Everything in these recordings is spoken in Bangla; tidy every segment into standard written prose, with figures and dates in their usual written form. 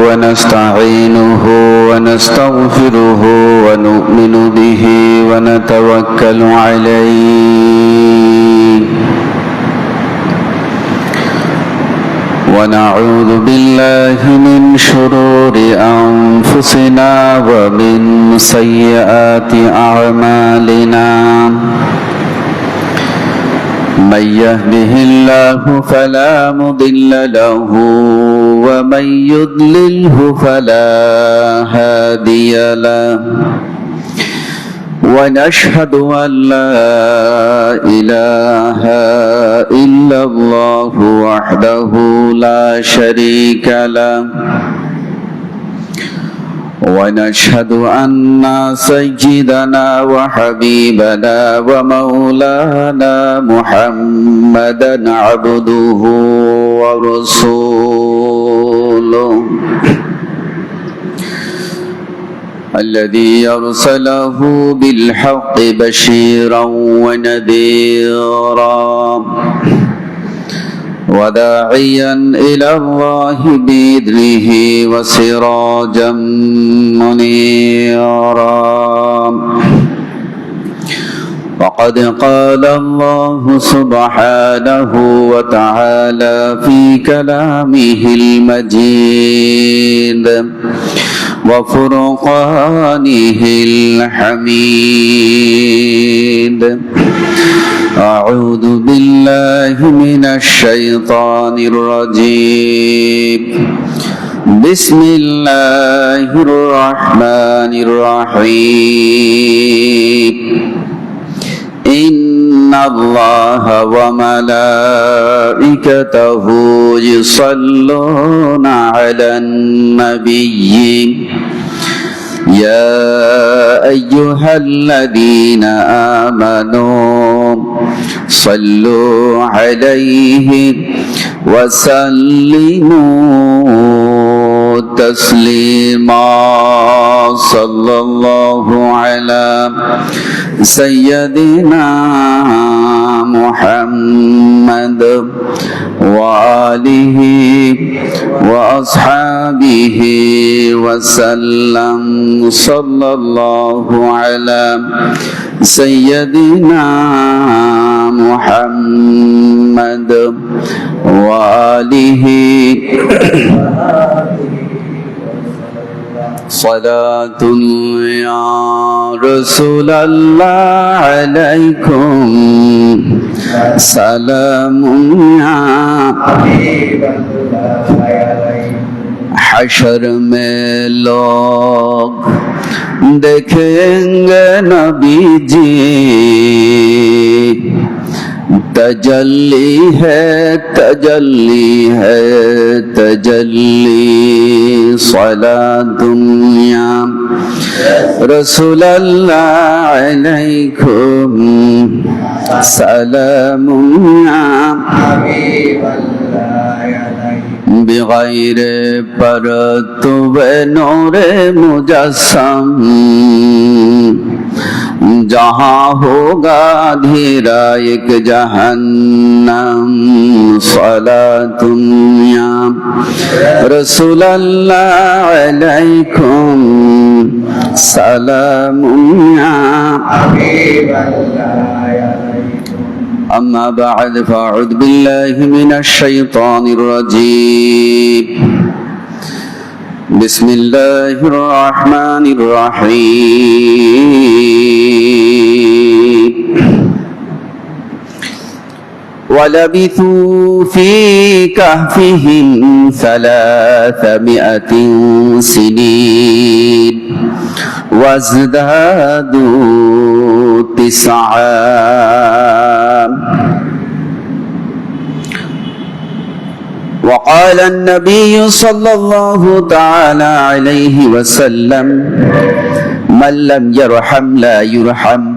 ونستعينه ونستغفره ونؤمن به ونتوكل عليه ونعوذ بالله من شرور أنفسنا ومن سيئات أعمالنا من يهده الله فلا مضل له ومن يضلله فلا هادي له ونشهد أن لا إله إلا الله وحده لا شريك له ونشهد أن سيدنا وحبيبنا ومولانا محمدا عبده ورسوله الذي أرسله بالحق بشيرا ونذيرا وداعيا إلى الله بإذنه وسراجا منيرا وقد قال الله سبحانه وتعالى في كلامه المجيد وفرقانه الحميد أعوذ بالله من الشيطان الرجيم بسم الله الرحمن الرحيم إن الله وملائكته يصلون على النبي يا أيها الذين آمنوا صلوا عليه وسلموا تسليما صلى الله على سيدنا محمد وآله وأصحابه وسلم صلى الله على سيدنا محمد وآله صلاة يا رسول الله عليكم سلام يا حبيب الله حشر में लोग देखेंगे नबी जी तजल्ली है तजल्ली सला दुनिया रसूल अल्लाह अलैकुम सलामुन्ना हबीब अल्लाह बिगैर परतुब नूरे मुजस्सम जहाँ होगा अंधेरा एक जहन्नम सलातुन या रसूल अल्लाह अलैकुम सलामुन या हबीब अल्लाह अम्मा बअद फअऊज़ु बिल्लाहि मिनश शैतानिर रजीम बिस्मिल्लाहिर रहमानिर रहीम वलबिथू फी कहफिहिम 300 सिनीन वज़दादू 9 وقال النبي صلى الله تعالى عليه وسلم من لم يرحم لا يرحم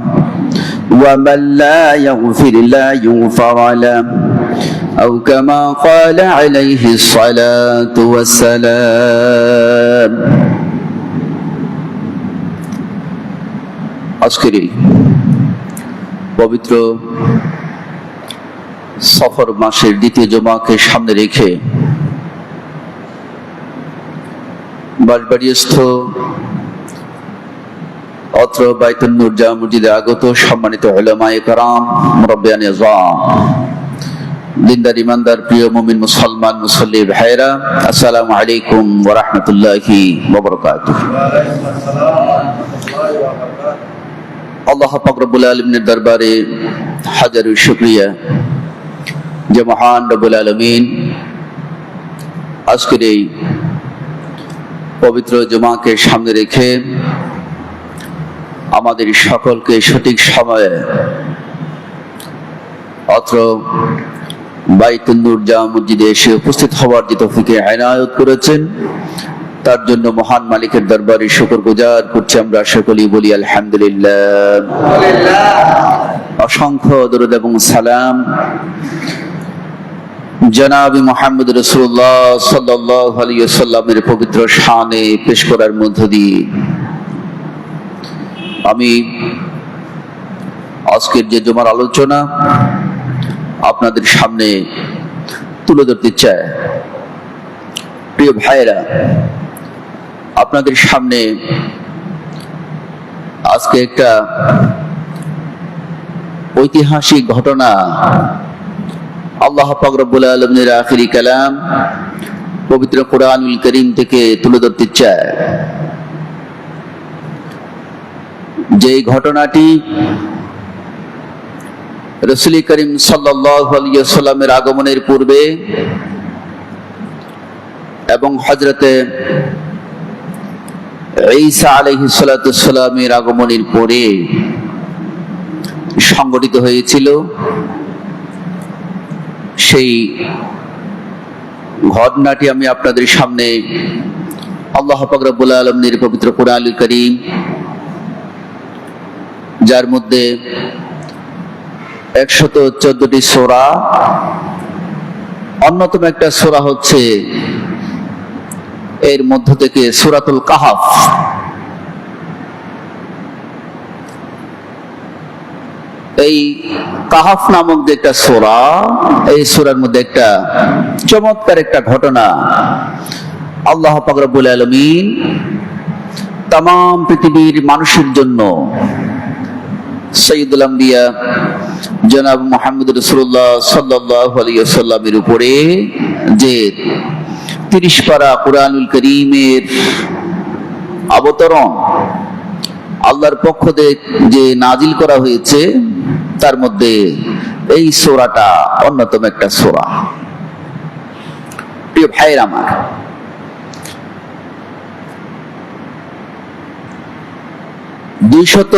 ومن لا يغفر لا يغفر له أو كما قال عليه الصلاة والسلام আজকের এই পবিত্র সফর মাসের দ্বিতীয় জুমাকে সামনে রেখে বাঁশবাড়িস্থ অত্র বাইতুন নূর জামে মসজিদে আগত সম্মানিত উলামায়ে কেরাম, মুরব্বিয়ানে ইযআম, দিনদার ইমানদার প্রিয় মুমিন মুসলমান মুসল্লি ভাইরা, আসসালামু আলাইকুম ওয়া রাহমাতুল্লাহি ওয়া বারাকাতুহু। আল্লাহ পাক রব্বুল আলামিনের দরবারে হাজারো শুকরিয়া যে মহান রব্বুল আলামিন আজকের এই পবিত্র জুমাকে সামনে রেখে আমাদের সকলকে সঠিক সময়ে অত্র বাইতুন নূর জামে মসজিদে এসে উপস্থিত হওয়ার যে তৌফিক এনায়েত করেছেন, তার জন্য মহান মালিকের দরবারে শুকরগুজার করছি আমরা সকলেই, বলি আলহামদুলিল্লাহ। অসংখ্য দরুদ এবং সালাম জনাবি মুহাম্মদ রাসূলুল্লাহ সাল্লাল্লাহু আলাইহি ওয়াসাল্লামের পবিত্র শানে পেশ করার মধ্য দিয়ে আমি আজকের যে জুমার আলোচনা আপনাদের সামনে তুলে ধরতে চাই। প্রিয় ভাইরা, আপনাদের সামনে আজকে একটা ঐতিহাসিক ঘটনা আল্লাহ পাক রব্বুল আলামিনের আখিরি কালাম পবিত্র কোরআনুল কারীম থেকে তুলে ধরতে চাই। যে ঘটনাটি রাসূল করিম সাল্লাল্লাহু আলাইহি ওয়াসাল্লামের আগমনের পূর্বে এবং হযরতে ঈসা আলাইহিস সালাতু ওয়াসসালামের আগমনের পরে সংঘটিত হয়েছিল। সেই ঘটনাটি আমি আপনাদের সামনে আল্লাহ পাক রব্বুল আলামিনের পবিত্র কোরআনুল কারীম, যার মধ্যে 114টি সূরা, অন্যতম একটা সূরা হচ্ছে এর মধ্য থেকে সূরাতুল কাহফ। এই কাহফ নামক যে একটা সূরা, এই সূরার মধ্যে একটা চমৎকার একটা ঘটনা আল্লাহ পাক রব্বুল আলামিন তাম পৃথিবীর মানুষের জন্য সাইয়্যিদুল আম্বিয়া জনাব মুহাম্মদ রাসূলুল্লাহ সাল্লাল্লাহু আলাইহি ওয়াসাল্লামের উপরে যে 30 পারা কোরআনুল কারীমের অবতরণ আল্লাহর পক্ষ থেকে যে নাজিল করা হয়েছে, তার মধ্যে এই সূরাটা অন্যতম একটা সূরা। প্রিয় ভাইরা আমার, দুইশত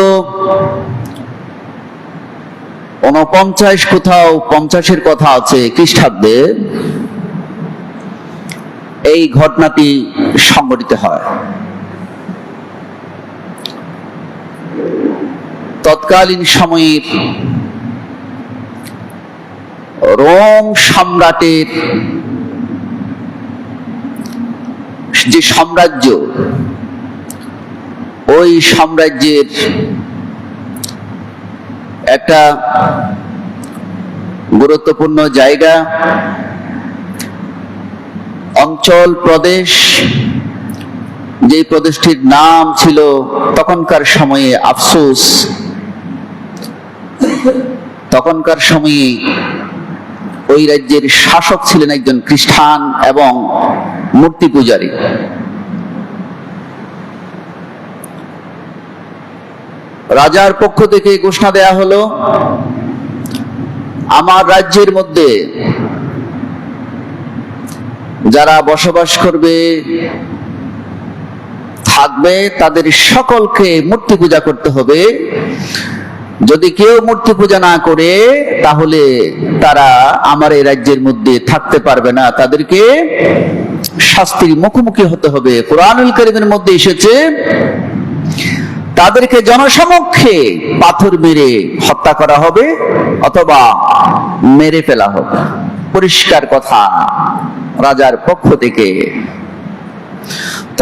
49 কোথাও 50-এর কথা আছে খ্রিস্টাব্দে এই ঘটনাটি সংঘটিত হয়। তৎকালীন সময়ের রোম সম্রাটের যে সাম্রাজ্য, ওই সাম্রাজ্যের একটা গুরুত্বপূর্ণ জায়গা, অঞ্চল, প্রদেশ, যে প্রদেশটির নাম ছিল তখনকার সময়ে আফসোস। তখনকার সময়ে ওই রাজ্যের শাসক ছিলেন একজন খ্রিস্টান এবং মূর্তি পূজারী। রাজার পক্ষ থেকে ঘোষণা দেয়া হলো, আমার রাজ্যের মধ্যে যারা বসবাস করবে, থাকবে, তাদের সকলকে মূর্তি পূজা করতে হবে। যদি কেউ মূর্তি পূজা না করে তাহলে তারা আমার এই রাজ্যের মধ্যে থাকতে পারবে না, তাদেরকে শাস্তির মুখোমুখি হতে হবে। কোরআনুল কারীমের মধ্যে এসেছে তাদেরকে জনসমক্ষে পাথর মেরে হত্যা করা হবে অথবা মেরে ফেলা হবে। পরিষ্কার কথা রাজার পক্ষ থেকে।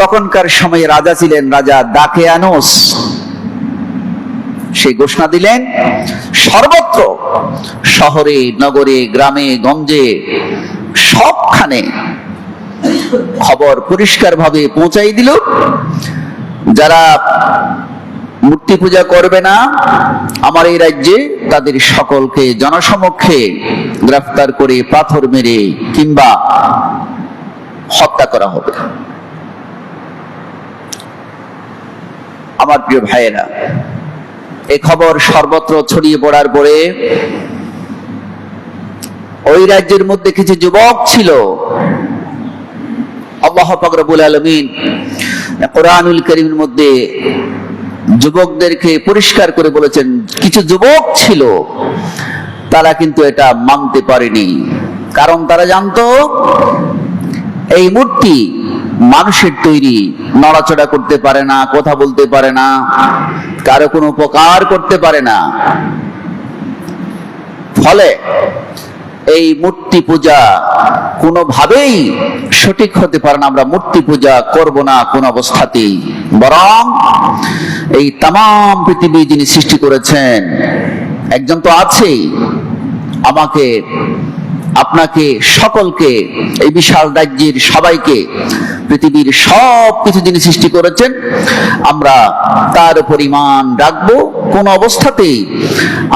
তখনকার সময়ে রাজা ছিলেন রাজা দাকিয়ানুস। সেই ঘোষণা দিলেন সর্বত্র, শহরে, নগরে, গ্রামে, গঞ্জে, সবখানে খবর পরিষ্কারভাবে পৌঁছাই দিল, যারা মূর্তি পূজা করবে না আমার এই রাজ্যে, তাদের সকলকে জনসমক্ষে গ্রেফতার করে পাথর মেরে কিংবা হত্যা করা হবে। আমার প্রিয় ভাইয়েরা, এই খবর সর্বত্র ছড়িয়ে পড়ার পরে ওই রাজ্যের মধ্যে কিছু যুবক ছিল। আল্লাহ পাক রব্বুল আলামিন কোরআনুল কারীমের মধ্যে যুবকদেরকে পরিষ্কার করে বলেছেন, কিছু যুবক ছিল তারা কিন্তু এটা মানতে পারেনি, কারণ তারা জানতো এই মূর্তি মানুষের তৈরি, নড়াচড়া করতে পারে না, কথা বলতে পারে না, কারো কোনো উপকার করতে পারে না। ফলে এই মূর্তি পূজা কোনোভাবেই সঠিক হতে পারে না। আমরা মূর্তি পূজা করব না কোন অবস্থাতেই, বরং এই তামাম পৃথিবী যিনি সৃষ্টি করেছেন একজন তো আছেই, আমাকে, আপনাকে, সকলকে, এই বিশাল রাজ্যের সবাইকে, পৃথিবীর সব কিছু যিনি সৃষ্টি করেছেন, আমরা তার উপর ঈমান রাখবো। কোন অবস্থাতেই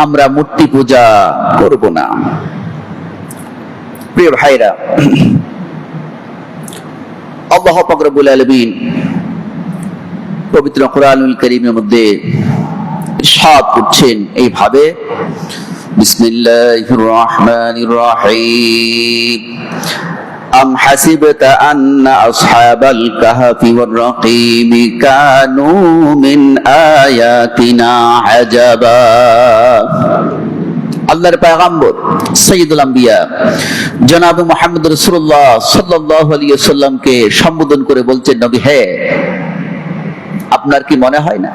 আমরা মূর্তি পূজা করব না। প্রিয় ভাইরা, আল্লাহ পাক রব্বুল আলামিন পবিত্র কোরআনুল কারীমের মধ্যে ইরশাদ করছেন এইভাবে, বিসমিল্লাহির রহমানির রহিম, আম হাসিবতা আন্না আসহাবাল কাহফি ওয়ার রাকিম কানু মিন আয়াতিনা আজাবা। আল্লাহর পয়গম্বর সাইয়্যিদুল আম্বিয়া জনাব মুহাম্মদ রাসূলুল্লাহ সাল্লাল্লাহু আলাইহি ওয়াসাল্লামকে সম্বোধন করে বলছেন, নবী হে, আপনার কি মনে হয় না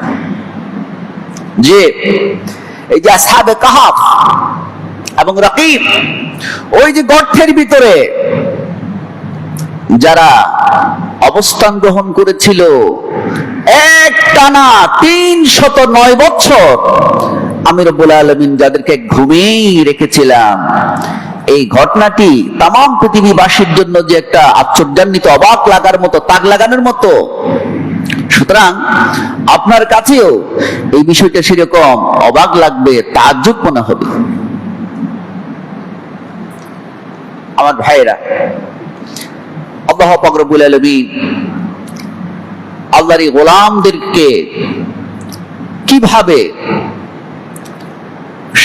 যে এই যে আসহাবে কাহফ এবং রাকিব, ওই যে গর্তের ভিতরে যারা অবস্থান গ্রহণ করেছিল একটানা 309 বছর, আমি রব্বুল আলামিন যাদেরকে ঘুমিয়ে রেখেছিলাম, এই ঘটনাটি তামাম পৃথিবীবাসীর জন্য যে একটা আশ্চর্যান্বিত, অবাক লাগার মতো, তাক লাগানোর মতো। সুতরাং আপনার কাছেও এই বিষয়টা সেরকম অবাক লাগবে, তাজ্জুব মনে হবে। আমার ভাইরা, আল্লাহ পাক রব্বুল আলামিন আল্লাহর গোলামদেরকে কিভাবে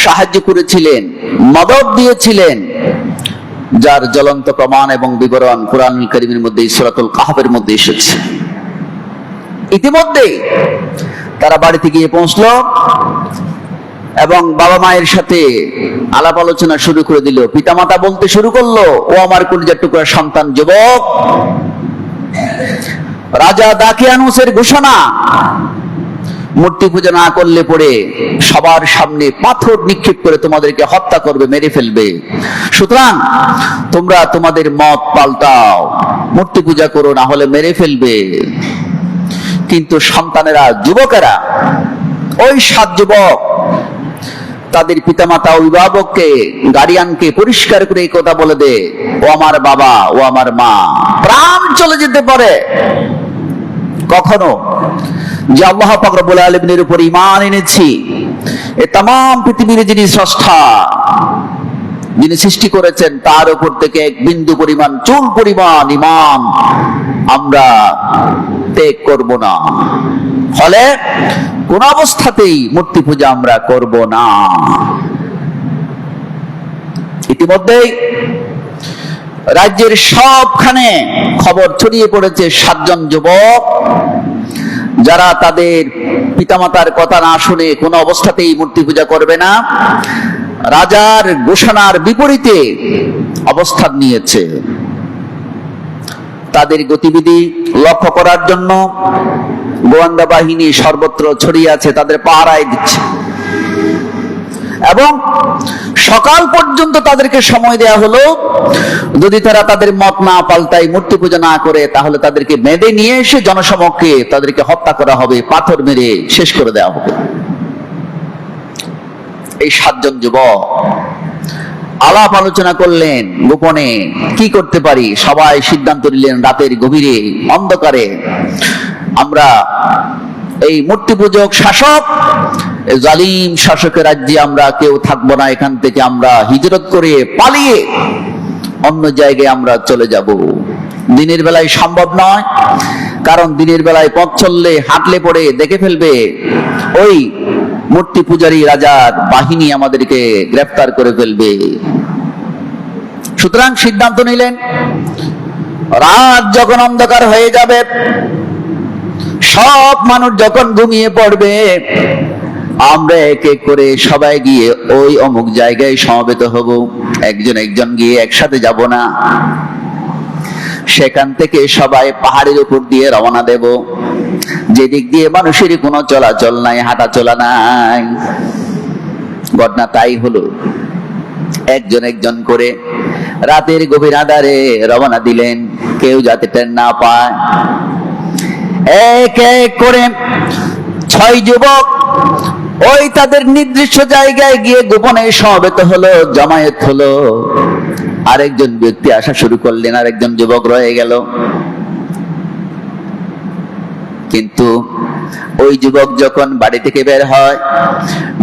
সাহায্য করেছিলেন, মদদ দিয়েছিলেন, যার জ্বলন্ত প্রমাণ এবং বিবরণ কোরআনুল কারীমের মধ্যে সূরাতুল কাহফের মধ্যে এসেছে। ইতিমধ্যে তারা বাড়িতে গিয়ে পৌঁছলো এবং বাবা মায়ের সাথে আলাপ আলোচনা শুরু করে দিল। পিতামাতা বলতে শুরু করলো, ও আমার কলিজার টুকরা সন্তান যুবক, রাজা দাকিয়ানুসের ঘোষণা, মূর্তি পূজা না করলে পরে সবার সামনে পাথর নিক্ষেপ করে তোমাদেরকে হত্যা করবে, মেরে ফেলবে। সুতরাং তোমরা তোমাদের মত পাল্টাও, মূর্তি পূজা করো, না হলে মেরে ফেলবে। কিন্তু সন্তানেরা, যুবকেরা, ওই 7 যুবক তাদের পিতামাতা, অভিভাবককে, গার্ডিয়ানকে পরিষ্কার করে এই কথা বলে দে, ও আমার বাবা, ও আমার মা, প্রাণ চলে যেতে পারে কখনো যে আল্লাহ পাক রব্বুল আলামিনের উপর ঈমান এনেছি, এই তামাম পৃথিবীর যিনি স্রষ্টা, যিনি সৃষ্টি করেছেন, তার উপর থেকে এক বিন্দু পরিমাণ, চুল পরিমাণ ঈমান আমরা ত্যাগ করব না। ফলে কোন অবস্থাতেই মূর্তি পূজা আমরা করব না। ইতিমধ্যেই রাজ্যের সবখানে খবর ছড়িয়ে পড়েছে, 7 জন যুবক যারা তাদের পিতামাতার কথা না শুনে কোনো অবস্থাতেই মূর্তি পূজা করবে না, রাজার ঘোষণার বিপরীতে অবস্থান নিয়েছে। তাদের গতিবিধি লক্ষ্য করার জন্য গোয়েন্দা বাহিনী সর্বত্র ছড়িয়ে আছে, তাদের পাহারায় দিচ্ছে এবং সকাল পর্যন্ত তাদেরকে সময় দেয়া হলো। যদি তারা তাদের মত না পাল্টায়, মূর্তি পূজা না করে, তাহলে তাদেরকে বেঁধে নিয়ে এসে জনসমক্ষে তাদেরকে হত্যা করা হবে, পাথর মেরে শেষ করে দেওয়া হবে। এই 7 জন যুবক আলাপ আলোচনা করলেন গোপনে কি করতে পারি। সবাই সিদ্ধান্ত নিলেন রাতের গভীরে অন্ধকারে আমরা এই মূর্তি পূজক শাসক, জালিম শাসকের রাজ্যে আমরা কেউ থাকবো না, এখান থেকে আমরা হিজরত করে পালিয়ে অন্য জায়গায় আমরা চলে যাব। দিনের বেলায় সম্ভব নয়, কারণ দিনের বেলায় পথ চললে হাঁটলে পড়ে দেখে ফেলবে ওই মূর্তি পূজারী রাজার বাহিনী, আমাদেরকে গ্রেফতার করে ফেলবে। সুতরাং সিদ্ধান্ত নিলেন রাত যখন অন্ধকার হয়ে যাবে, সব মানুষ যখন ঘুমিয়ে পড়বে, আমরা এক এক করে সবাই গিয়ে ওই অমুক জায়গায় সমবেত হব। একজন একজন গিয়ে একসাথে যাব না। সেখান থেকে সবাই পাহাড়ের উপর দিয়ে রওনা দেব, যেদিক দিয়ে মানুষের কোনো চলাচল নাই, হাঁটা চলা নাই। ঘটনা তাই হলো। একজন একজন করে রাতের গভীর আঁধারে রওনা দিলেন, কেউ যাতে টের না পায়। এক এক করে 6 যুবক ওই তাদের নির্দিষ্ট জায়গায় গিয়ে গোপনে সমবেত হলো, জমায়েত হলো। আরেকজন ব্যক্তি আসা শুরু করলেন, আরেকজন যুবক রয়ে গেল। কিন্তু ওই যুবক যখন বাড়ি থেকে বের হয়,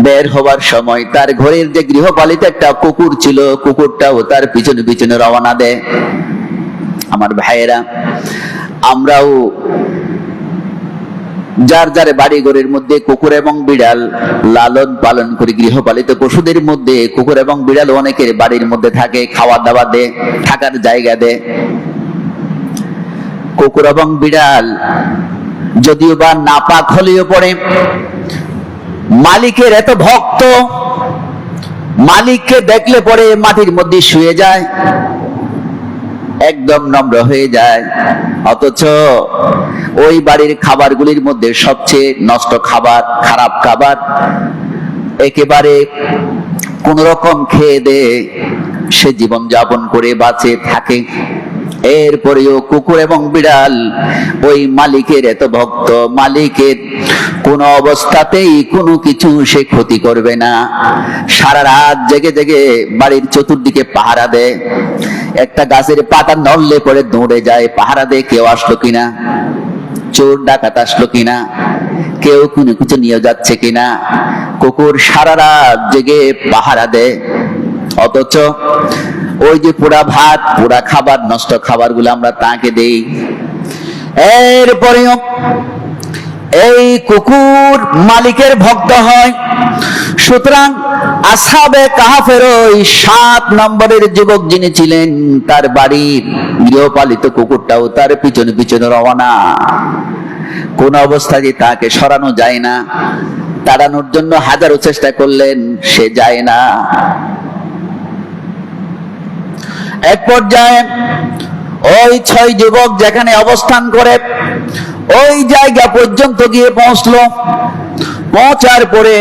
বের হবার সময় তার ঘরের যে গৃহপালিত একটা কুকুর ছিল, কুকুরটাও তার পিছনে পিছনে রওনা দেয়। আমার ভাইয়েরা, আমরাও যার যার বাড়ি ঘরের মধ্যে কুকুর এবং বিড়াল লালন পালন করি। গৃহপালিত পশুদের মধ্যে কুকুর এবং বিড়াল অনেকের বাড়ির মধ্যে থাকে, খাওয়া দাওয়া দেয়, থাকার জায়গা দেয়। কুকুর এবং বিড়াল যদিও বা নাপাক হলেও পড়ে, মালিকের এত ভক্ত, মালিককে দেখলে পরে মাটির মধ্যে শুয়ে যায়, একদম নম্র হয়ে যায়। অথচ ওই বাড়ির খাবারগুলির মধ্যে সবচেয়ে নষ্ট খাবার, খারাপ খাবার, একেবারে কোন রকম খেয়ে দে সে জীবন যাপন করে বাঁচে থাকে। এরপরেও কুকুর এবং বিড়াল ওই মালিকের এত ভক্ত, মালিকের কোন অবস্থাতেই কোনো কিছু সে ক্ষতি করবে না। সারা রাত জেগে জেগে বাড়ির চতুর্দিকে পাহারা দেয়। একটা গাছের পাতা নড়লে পরে দৌড়ে যায়, পাহারা দেয় কেউ আসলো কিনা, চোর ডাকাত আসলো কিনা, কেউ কোনো কিছু নিয়ে যাচ্ছে কিনা। কুকুর সারা রাত জেগে পাহারা দেয়। অথচ ওই যে পোড়া ভাত, পোড়া খাবার, নষ্ট খাবারগুলো আমরা তাকে দেই। এরপরেও এই কুকুর মালিকের ভক্ত হয়। সুতরাং আসহাবে কাহাফের ওই 7 নম্বরের যুবক যিনি ছিলেন, তার বাড়ির গৃহপালিত কুকুরটাও তার পিছনে পিছনে রওনা। কোন অবস্থায় তাকে সরানো যায় না, তাড়ানোর জন্য হাজারো চেষ্টা করলেন, সে যায় না। এক পর্যায়ে ওই 6 যুবক যেখানে অবস্থান করে ওই জায়গা পর্যন্ত গিয়ে পৌঁছলো। পৌঁছার পরে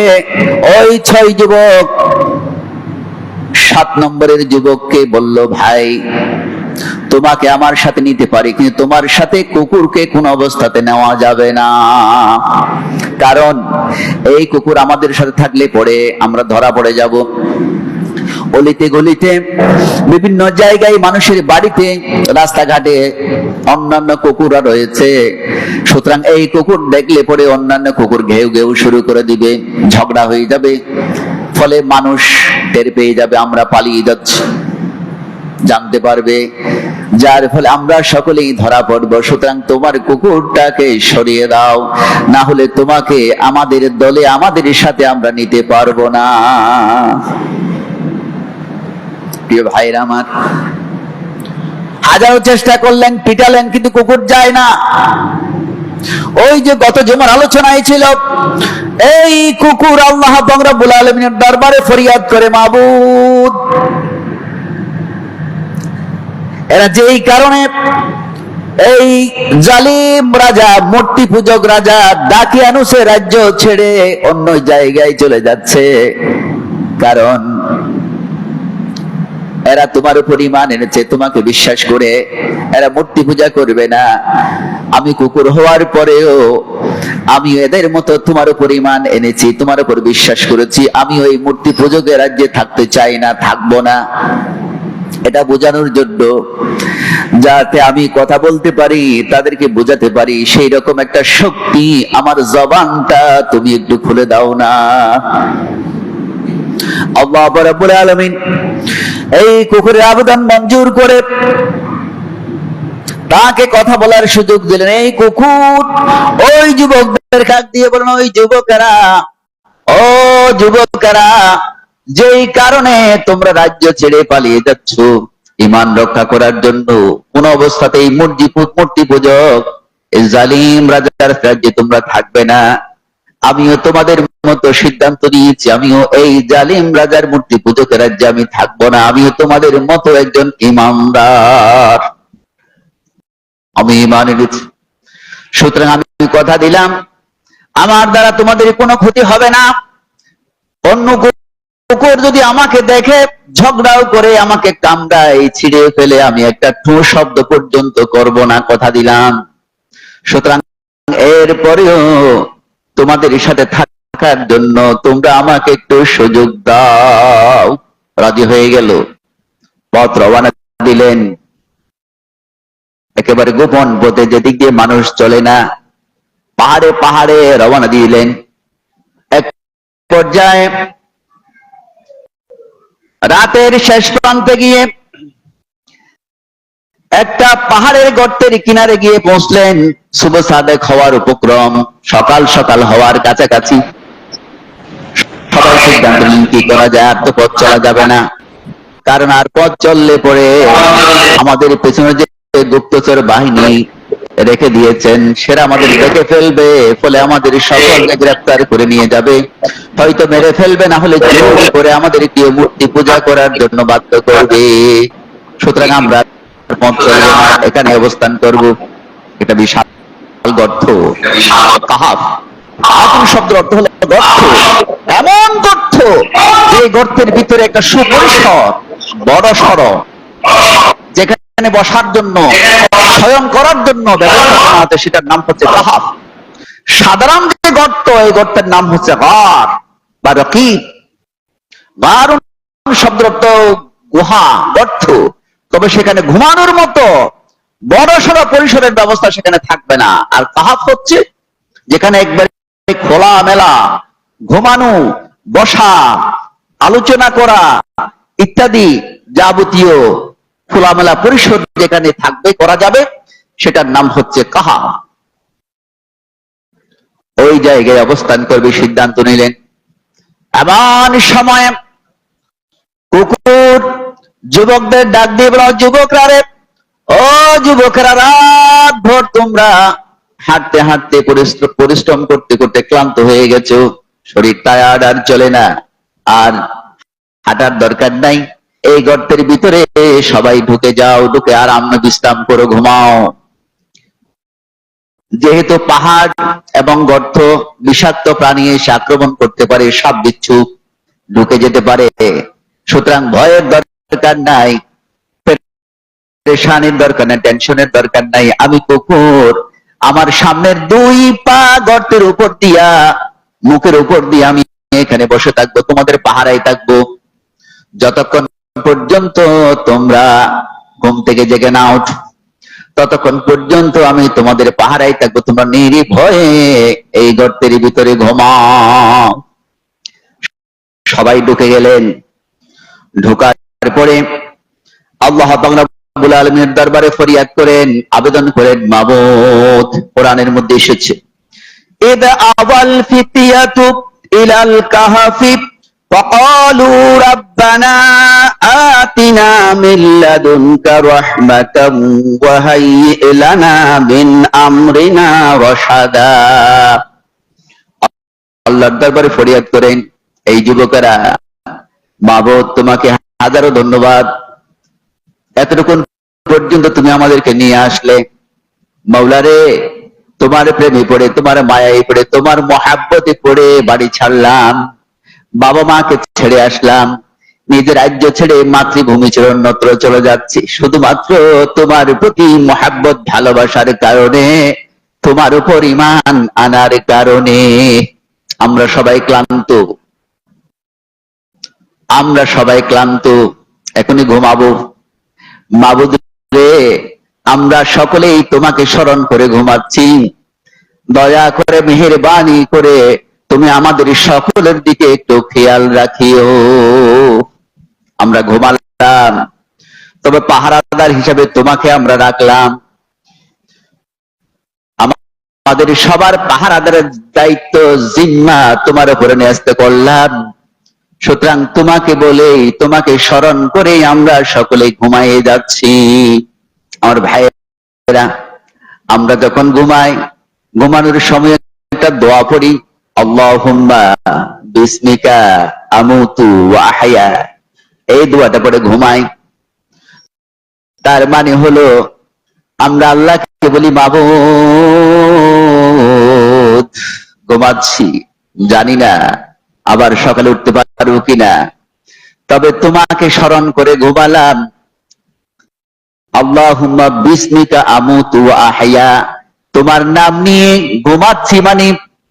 ওই 6 যুবক 7 নম্বরের যুবককে বলল, ভাই তোমাকে আমার সাথে নিতে পারি, কিন্তু তোমার সাথে কুকুরকে কোন অবস্থাতে নেওয়া যাবে না। কারণ এই কুকুর আমাদের সাথে থাকলে পরে আমরা ধরা পড়ে যাব। অলিতে গলিতে বিভিন্ন জায়গায়, মানুষের বাড়িতে, রাস্তাঘাটে অন্যান্য কুকুররা রয়েছে। সুতরাং এই কুকুর দেখলে পরে অন্যান্য কুকুর ঘেউ ঘেউ শুরু করে দিবে, ঝগড়া হয়ে যাবে। ফলে মানুষ টের পেয়ে যাবে আমরা পালিয়ে যাচ্ছি, জানতে পারবে, যার ফলে আমরা সকলেই ধরা পড়ব। সুতরাং তোমার কুকুরটাকে সরিয়ে দাও, না হলে তোমাকে আমাদের দলে, আমাদের সাথে আমরা নিতে পারবো না। প্রিয় ভাইরা আমার, হাজারো চেষ্টা করলেন, পিটালেন, কিন্তু কুকুর যায় না। ওই যে গত জুমার আলোচনায় ছিল, এই কুকুর আল্লাহ রাব্বুল আলামিনের দরবারে ফরিয়াদ করে, মাবুদ, এরা যেই কারণে এই জালিম রাজা, মূর্তি পূজক রাজা দাকিয়ানুসের রাজ্য ছেড়ে অন্য জায়গায় চলে যাচ্ছে, কারণ এরা তোমার উপর ঈমান এনেছে, তোমাকে বিশ্বাস করে এরা মূর্তি পূজা করবে না। আমি কুকুর হওয়ার পরেও আমি এদের মতো তোমার উপর ঈমান এনেছি, তোমার উপর বিশ্বাস করেছি, আমি ওই মূর্তি পূজকের রাজ্যে থাকতে চাই না, থাকবো না। এটা বোঝানোর জন্য, যাতে আমি কথা বলতে পারি, তাদেরকে বোঝাতে পারি, সেই রকম একটা শক্তি আমার জবানটা তুমি একটু খুলে দাও না। আল্লাহ রাব্বুল আলামিন এই কুকুরের আবেদন মঞ্জুর করে তাকে কথা বলার সুযোগ দিলেন। এই কুকুর ওই যুবকদের কাছ দিয়ে বলেন, ওই যুবকেরা, ও যুবকেরা, যেই কারণে তোমরা রাজ্য ছেড়ে পালিয়ে যাচ্ছ ঈমান রক্ষা করার জন্য, কোন অবস্থাতেই মূর্তি পূজক এই জালিম রাজার রাজ্যে তোমরা থাকবে না। আমিও তোমাদের মতো সিদ্ধান্ত নিয়েছি, আমিও এই জালিম রাজার মূর্তি পূজকের রাজ্যে আমি থাকবো না। আমিও তোমাদের মতো একজন ঈমানদার, আমি ঈমান এনেছি। সুতরাং আমি কথা দিলাম, আমার দ্বারা তোমাদের কোনো ক্ষতি হবে না। অন্য কুকুর যদি আমাকে দেখে ঝগড়াও করে আমাকে কামড়ায়, ছিঁড়ে ফেলে, আমি একটা ঠু শব্দ পর্যন্ত করব না, কথা দিলাম। সুতরাং এরপরেও তোমাদের সাথে থাকার জন্য তোমরা আমাকে একটু সুযোগ দাও। রাজি হয়ে গেল, পথ রওনা দিলেন। একেবারে গোপন পথে, যেদিক দিয়ে মানুষ চলে না, পাহাড়ে পাহাড়ে রওনা দিলেন। এক পর্যায়ে রাতের শেষ প্রান্তে গিয়ে একটা পাহাড়ের গর্তের কিনারে গিয়ে পৌঁছলেন। শুভ সাদেক হওয়ার উপক্রম, সকাল সকাল হওয়ার কাছাকাছি। সবাই সিদ্ধান্ত নিন কি করা যায়, আর তো পথ চলা যাবে না, কারণ আর পথ চললে পরে আমাদের পেছনে যে গুপ্তচর বাহিনী রেখে দিয়েছেন সেরা আমাদের দেখে ফেলবে, ফলে আমাদের সকলকে গ্রেফতার করে নিয়ে যাবে, হয়তো মেরে ফেলবে, না হলে জোর করে আমাদের কেউ মূর্তি পূজা করার জন্য বাধ্য করবে। সুতরাং আমরা পথ চলবো না, এখানে অবস্থান করব। এটা বিশাল গর্ত, কাহাফ। কাহাফ শব্দের অর্থ হলো গর্ত, এমন গর্ত যে গর্তের ভিতরে একটা সুপরিসর বড় সড়, যেখানে বসার জন্য, শয়ন করার জন্য ব্যবস্থা করা আছে, সেটার নাম হচ্ছে কাহাফ। সাধারণ যে গর্ত, এই গর্তের নাম হচ্ছে গার বা রকিব। গার শব্দের অর্থ গুহা, গর্ত, তবে সেখানে ঘুমানোর মতো বড় সড় পরিসরের ব্যবস্থা সেখানে থাকবে না। আর কাহাফ হচ্ছে যেখানে একবারে খোলা মেলা ঘুমানো, বসা, আলোচনা করা ইত্যাদি যাবতীয় খোলামেলা পরিসর যেখানে থাকবে, করা যাবে, সেটার নাম হচ্ছে কাহাফ। ওই জায়গায় অবস্থান করবে সিদ্ধান্ত নিলেন। এমন সময় কুকুর যুবকদের ডাক দিয়ে বলা, যুবকরা রে, ও যুবকেরা, রাত ভোর তোমরা হাঁটতে হাঁটতে পরিশ্রম করতে করতে ক্লান্ত হয়ে গেছো, শরীর টায়ার্ড, আর চলে না, আর হাঁটার দরকার নাই। এই গর্তের ভিতরে সবাই ঢুকে যাও, ঢুকে আরাম বিশ্রাম করো, ঘুমাও। যেহেতু পাহাড় এবং গর্ত, বিষাক্ত প্রাণী এসে আক্রমণ করতে পারে, সাপ বিচ্ছু ঢুকে যেতে পারে, সুতরাং ভয়ের দরকার নাই, পেরেশানির দরকার নাই, টেনশনের দরকার নাই। আমি কুকুর, আমার সামনের দুই পা গর্তের উপর দিয়া, মুখের উপর দিয়ে আমি এখানে বসে থাকবো, তোমাদের পাহারায় থাকবো, যতক্ষণ পর্যন্ত তোমরা ঘুম থেকে জেগে না ওঠো, ততক্ষণ পর্যন্ত আমি তোমাদের পাহারায় থাকবো। তোমরা নির্ভয়ে এই গর্তের ভিতরে ঘুমাও। সবাই ঢুকে গেলেন। ঢোকার পরে আল্লাহ রাব্বুল আলামিনের দরবারে ফরিয়াদ করেন, আবেদন করেন, মাবুদ। কোরআনের মধ্যে এসেছে, ইদা আওয়াল ফিতিয়াতু ইলাল কাহফি وقالوا ربنا آتنا من لدنك رحمة وهيئ لنا من أمرنا رشدا। আল্লাহর দরবারে ফরিয়াদ করেন, এই যুবকেরা, মাবুদ তোমাকে হাজারো ধন্যবাদ, এতটুকু পর্যন্ত তুমি আমাদেরকে নিয়ে আসলে। মাওলা রে, তোমার প্রেমে পড়ে, তোমার মায়ায় পড়ে, তোমার মহাব্বতে পড়ে বাড়ি ছাড়লাম, বাবা মাকে ছেড়ে আসলাম, নিজের রাজ্য ছেড়ে মাতৃভূমি ছেড়ে অন্যত্র চলে যাচ্ছি, শুধুমাত্র তোমার প্রতি মহাব্বত ভালোবাসার কারণে। তোমার উপর ঈমান আনার কারণে আমরা সবাই ক্লান্ত, এখনই ঘুমাবো। মাবুদ রে, আমরা সকলেই তোমাকে স্মরণ করে ঘুমাচ্ছি, দয়া করে মেহেরবানি করে তুমি আমাদের সকলের দিকে একটু খেয়াল রাখিও। আমরা ঘুমালাম, তবে পাহারাদার হিসাবে তোমাকে আমরা রাখলাম, আমাদের সবার পাহারাদারের দায়িত্ব জিম্মা তোমার উপরে ন্যস্ত করলাম। সুতরাং তোমাকে বলেই, তোমাকে স্মরণ করেই আমরা সকলে ঘুমাইয়ে যাচ্ছি। আমার ভাইয়েরা, আমরা যখন ঘুমাই, ঘুমানোর সময় একটা দোয়া পড়ি, আল্লাহুম্মা বিসমিকা আমুতু ওয়া আহয়া। এই দোয়াটা পড়ে ঘুমাই। তার মানে হলো আমরা আল্লাহকে বলি, মাবুদ ঘুমাচ্ছি, জানি না আবার সকালে উঠতে পারবো কিনা, তবে তোমাকে স্মরণ করে ঘুমালাম। আল্লাহুম্মা বিসমিকা আমুতু ওয়া আহয়া, তোমার নাম নিয়ে ঘুমাচ্ছি, মানে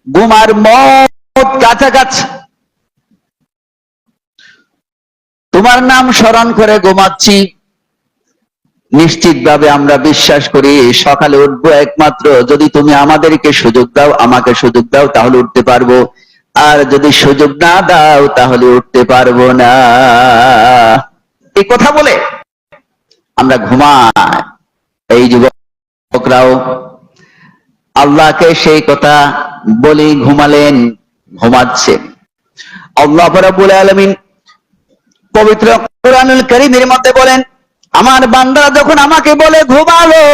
ঘুমার মত কাছাকাছি, তোমার নাম স্মরণ করে ঘুমাচ্ছি। নিশ্চিতভাবে আমরা বিশ্বাস করি সকালে উঠবো একমাত্র যদি তুমি আমাদেরকে সুযোগ দাও, আমাকে সুযোগ দাও, তাহলে উঠতে পারবো, আর যদি সুযোগ না দাও তাহলে উঠতে পারবো না। এই কথা বলে আমরা ঘুমাই। এই যুবকরাও আল্লাহকে সেই কথা বলে ঘুমালেন, ঘুমাচ্ছেন। আল্লাহ রাব্বুল আলামিন পবিত্র কোরআনুল কারীমের মধ্যে বলেন, আমার বান্দারা যখন আমাকে বলে ঘুমালো,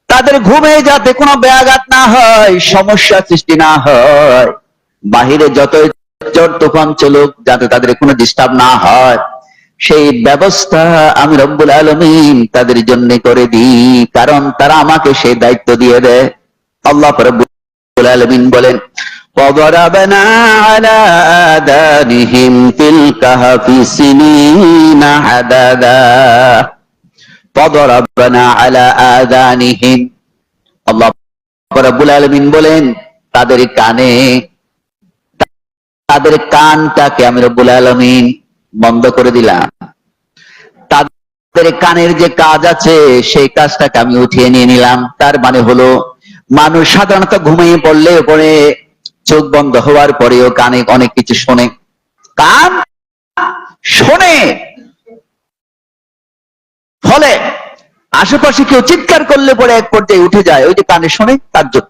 তাদের ঘুমে যাতে কোনো ব্যাঘাত না হয়, সমস্যা সৃষ্টি না হয়, বাহিরে যতই ঝড় তুফান চলুক যাতে তাদের কোনো ডিস্টার্ব না হয়, সেই ব্যবস্থা আমি রব্বুল আলামিন তাদের জন্য করে দিই, কারণ তারা আমাকে সেই দায়িত্ব দিয়ে দেয়। আল্লাহ রব্বুল আলামিন বলেন, وضربنا على آذانهم في الكهف سنين عددا وضربنا على آذانهم। আল্লাহ রাব্বুল আলামিন বলেন, তাদের কানে, তাদের কানটাকে আমি রব্বুল আলামিন বন্ধ করে দিলাম। তাদের কানের যে কাজ আছে সেই কাজটাকে আমি উঠিয়ে নিয়ে নিলাম। তার মানে হলো, মানুষ সাধারণত ঘুমিয়ে পড়লে পরে চোখ বন্ধ হওয়ার পরেও কানে অনেক কিছু শোনে, কান শোনে, ফলে আশেপাশে কেউ চিৎকার করলে পরে এক পর্যায়ে উঠে যায়, ওই যে কানে শোনে তার জন্য।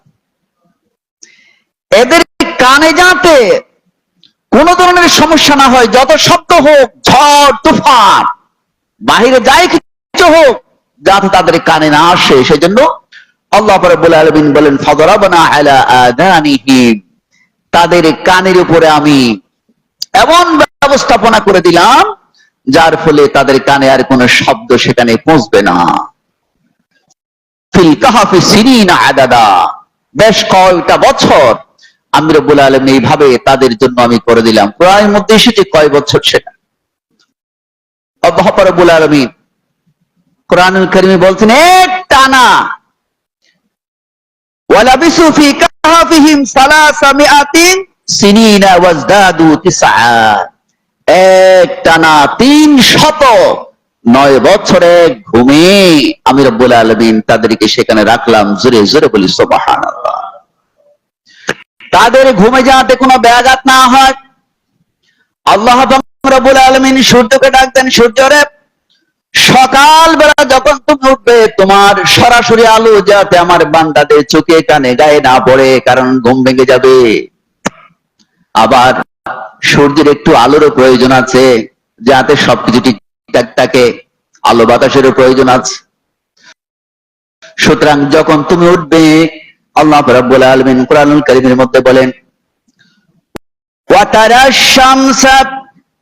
এদের কানে যাতে কোন ধরনের সমস্যা না হয়, যত শব্দ হোক, ঝড় তুফান, বাহিরে যাই কিছু হোক, যাতে তাদের কানে না আসে, সেজন্য আল্লাহ রাব্বুল আলামিন বলেন, ফাদরাবনা আলা আযানিহিম, তাদের কানের উপরে আমি এমন ব্যবস্থাপনা করে দিলাম যার ফলে তাদের কানে আর কোনো শব্দ সেখানে পৌঁছবে না। ফিল কাহাফি সিনিনা আদাদা, বেশ কয়টা বছর আমি রব্বুল আলামিন এইভাবে তাদের জন্য আমি করে দিলাম। কোরআনের মধ্যে এসেছে কয় বছর, সেটা আল্লাহ রাব্বুল আলামিন কোরআনুল কারীমে বলছেন, এক টানা ওয়ালাবিসু ফি কাহাফিহিম সালাসামিআতিন সিনিনা ওয়াজদাদু তিসআ, এক টানা 309 বছরে ঘুমে আমি রব্বুল আলামিন তাদেরকে সেখানে রাখলাম। জোরে জোরে বলি সুবহানাল্লাহ। তাদের ঘুমে যাতে কোনো ব্যাঘাত না হয়, আল্লাহ রাব্বুল আলামিন সূর্যকে ডাক দেন, সূর্যরে সকাল বেলা যখন তুমি উঠবে, তোমার সরাসরি আলো যাতে আমার বান্দাদের চোখে কানে গায়ে না পড়ে, কারণ ঘুম ভেঙে যাবে। আবার সূর্যের একটু আলোরও প্রয়োজন আছে, যাতে সবকিছু ঠিকঠাক থাকে, আলো বাতাসেরও প্রয়োজন আছে। সুতরাং যখন তুমি উঠবে, আল্লাহ রাব্বুল আলামিন কোরআনুল কারীমের মধ্যে বলেন, ওয়াতারাশ শামসা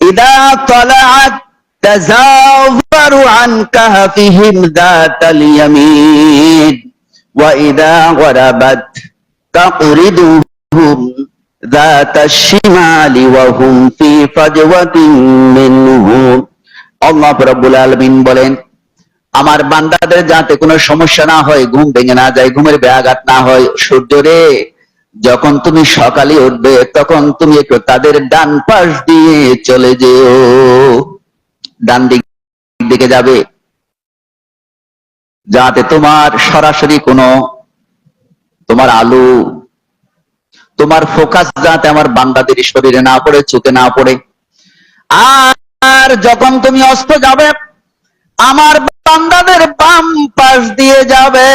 ইদা তালাআত তাযাওয়ারু আন কাহফিহিম যাতাল ইয়ামিন ওয়া ইদা গরাবাত তাকরিদুহুম যাতাশ শিমালি ওয়া হুম ফি ফাজওয়াতিন মিনহু। আল্লাহ রাব্বুল আলামিন বলেন, আমার বান্দাদের যাতে কোনো সমস্যা না হয়, ঘুম ভেঙে না যায়, ঘুমের ব্যাঘাত না হয়। সূর্য রে, যখন তুমি সকালে উঠবে তখন তুমি একটু তাদের ডান পাশ দিয়ে চলে যেও, ডান দিকে যাবে, যাতে তোমার সরাসরি কোনো তোমার আলো, তোমার ফোকাস যাতে আমার বান্দাদের শরীরে না পড়ে, চোখে না পড়ে। আর যখন তুমি অস্ত যাবে, আমার বান্দাদের বাম পাশ দিয়ে যাবে,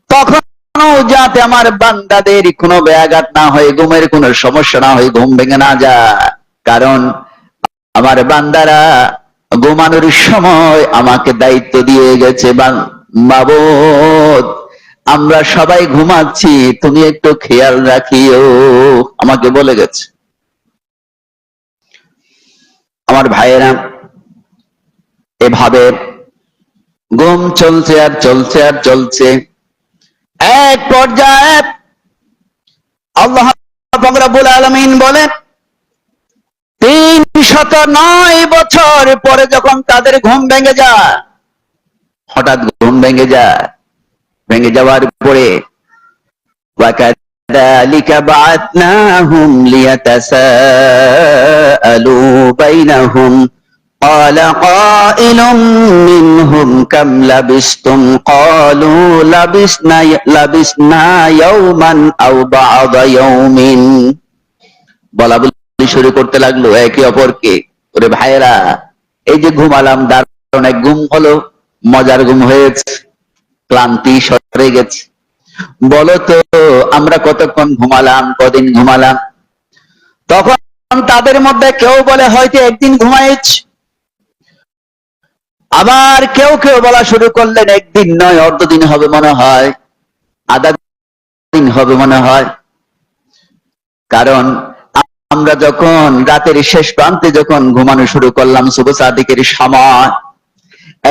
তখনও যাতে আমার বান্দাদের কোনো ব্যাঘাত না হয়, ঘুমের কোনো সমস্যা না হয়, ঘুম ভেঙে না যায়। কারণ আমার বান্দারা ঘুমানোর সময় আমাকে দায়িত্ব দিয়ে গেছে, মাবুদ আমরা সবাই ঘুমাচ্ছি, তুমি একটু খেয়াল রাখিও, আমাকে বলে গেছে। আমার ভাইয়েরা, এভাবে ঘুম চলছে আর চলছে আর চলছে। এক পর্যায়ে আল্লাহ রাব্বুল আলামিন বলেন, 309 বছর পরে যখন তাদের ঘুম ভেঙে যায়, হঠাৎ ঘুম ভেঙে যায়, ভেঙে যাওয়ার পরে وَكَذَلِكَ بَعَثْنَاهُمْ لِيَتَسَاءَلُوا بَيْنَهُمْ قَالَ قَائِلٌ مِّنْهُمْ كَمْ لَبِثْتُمْ قَالُوا لَبِثْنَا يَوْمًا أَوْ بَعْضَ يَوْمٍ। বলা বলি শুরু করতে লাগলো একে অপরকে, ওরে ভাইয়েরা, এই যে ঘুমালাম, দারুণ এক ঘুম হলো, মজার ঘুম হয়েছে, ক্লান্তি সরে গেছে, বলো তো আমরা কতক্ষণ ঘুমালাম, কদিন ঘুমালাম? তখন তাদের মধ্যে কেউ বলে হয়তো একদিন ঘুমাইছি, আবার কেউ কেউ বলা শুরু করলেন একদিন নয়, অর্ধদিন হবে মনে হয়, আধা দিন হবে মনে হয়। কারণ আমরা যখন রাতের শেষ প্রান্তে যখন ঘুমানো শুরু করলাম সুবহ সাদিকের সময়,